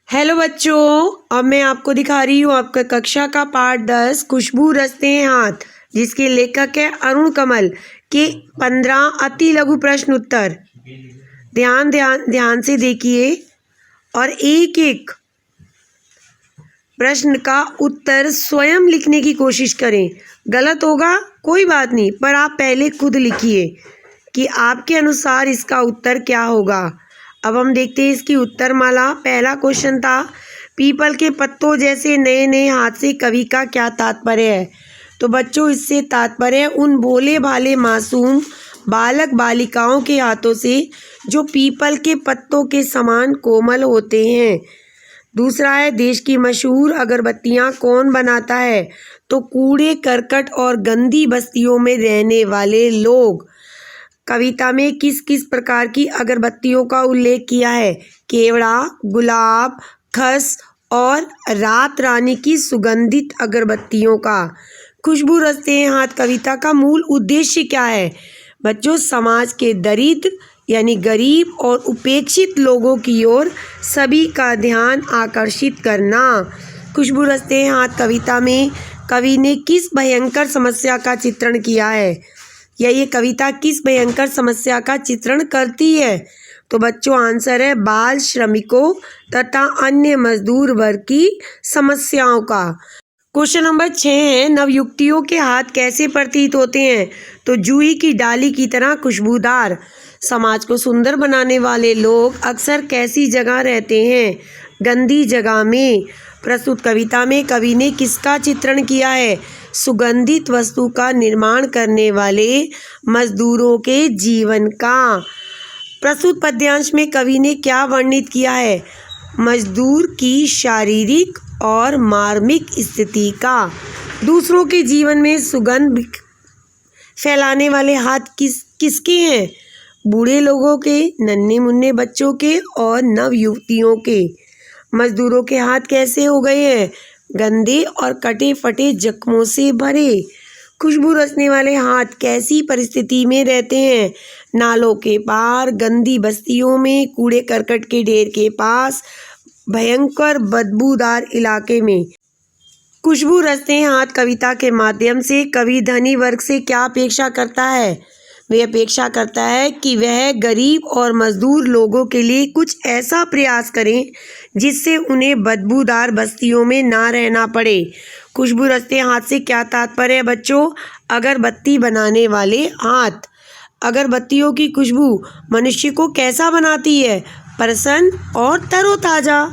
Hello बच्चों, अब मैं आपको दिखा रही हूँ आपका कक्षा का पाठ 10 खुशबू रचते हैं हाथ, जिसके लेखक है अरुण कमल के 15 अति लघु प्रश्न उत्तर। ध्यान ध्यान ध्यान से देखिए और एक एक प्रश्न का उत्तर स्वयं लिखने की कोशिश करें। गलत होगा कोई बात नहीं, पर आप पहले खुद लिखिए कि आपके अनुसार इसका उत्तर क्या होगा। अब हम देखते हैं इसकी उत्तर माला। पहला क्वेश्चन था, पीपल के पत्तों जैसे नए नए हाथ से कवि का क्या तात्पर्य है। तो बच्चों, इससे तात्पर्य उन भोले भाले मासूम बालक बालिकाओं के हाथों से जो पीपल के पत्तों के समान कोमल होते हैं। दूसरा है, देश की मशहूर अगरबत्तियां कौन बनाता है। तो कूड़े करकट और गंदी बस्तियों में रहने वाले लोग। कविता में किस किस प्रकार की अगरबत्तियों का उल्लेख किया है। केवड़ा, गुलाब, खस और रात रानी की सुगंधित अगरबत्तियों का। खुशबू रचते हैं हाथ कविता का मूल उद्देश्य क्या है। बच्चों, समाज के दरिद्र यानी गरीब और उपेक्षित लोगों की ओर सभी का ध्यान आकर्षित करना। खुशबू रचते हैं हाथ कविता में कवि ने किस भयंकर समस्या का चित्रण किया है, या ये कविता किस भयंकर समस्या का चित्रण करती है। तो बच्चों, आंसर है बाल श्रमिकों तथा अन्य मजदूर वर्ग की समस्याओं का। क्वेश्चन नंबर 6 है, नवयुवतियों के हाथ कैसे प्रतीत होते हैं। तो जूही की डाली की तरह खुशबूदार। समाज को सुंदर बनाने वाले लोग अक्सर कैसी जगह रहते हैं, गंदी जगह में। प्रस्तुत कविता में कवि ने किसका चित्रण किया है, सुगंधित वस्तु का निर्माण करने वाले मजदूरों के जीवन का। प्रस्तुत पद्यांश में कवि ने क्या वर्णित किया है, मजदूर की शारीरिक और मार्मिक स्थिति का। दूसरों के जीवन में सुगंध फैलाने वाले हाथ किसके हैं, बूढ़े लोगों के, नन्हे मुन्ने बच्चों के और नव युवतियों के। मजदूरों के हाथ कैसे हो गए हैं, गंदे और कटे फटे जख्मों से भरे। खुशबू रचने वाले हाथ कैसी परिस्थिति में रहते हैं, नालों के पार, गंदी बस्तियों में, कूड़े करकट के ढेर के पास, भयंकर बदबूदार इलाके में। खुशबू रचते हैं हाथ कविता के माध्यम से कवि धनी वर्ग से क्या अपेक्षा करता है। वह अपेक्षा करता है कि वह गरीब और मजदूर लोगों के लिए कुछ ऐसा प्रयास करें जिससे उन्हें बदबूदार बस्तियों में ना रहना पड़े। खुशबू रचते हाथ से क्या तात्पर्य है बच्चों, अगरबत्ती बनाने वाले हाथ। अगरबत्तियों की खुशबू मनुष्य को कैसा बनाती है, प्रसन्न और तरोताज़ा।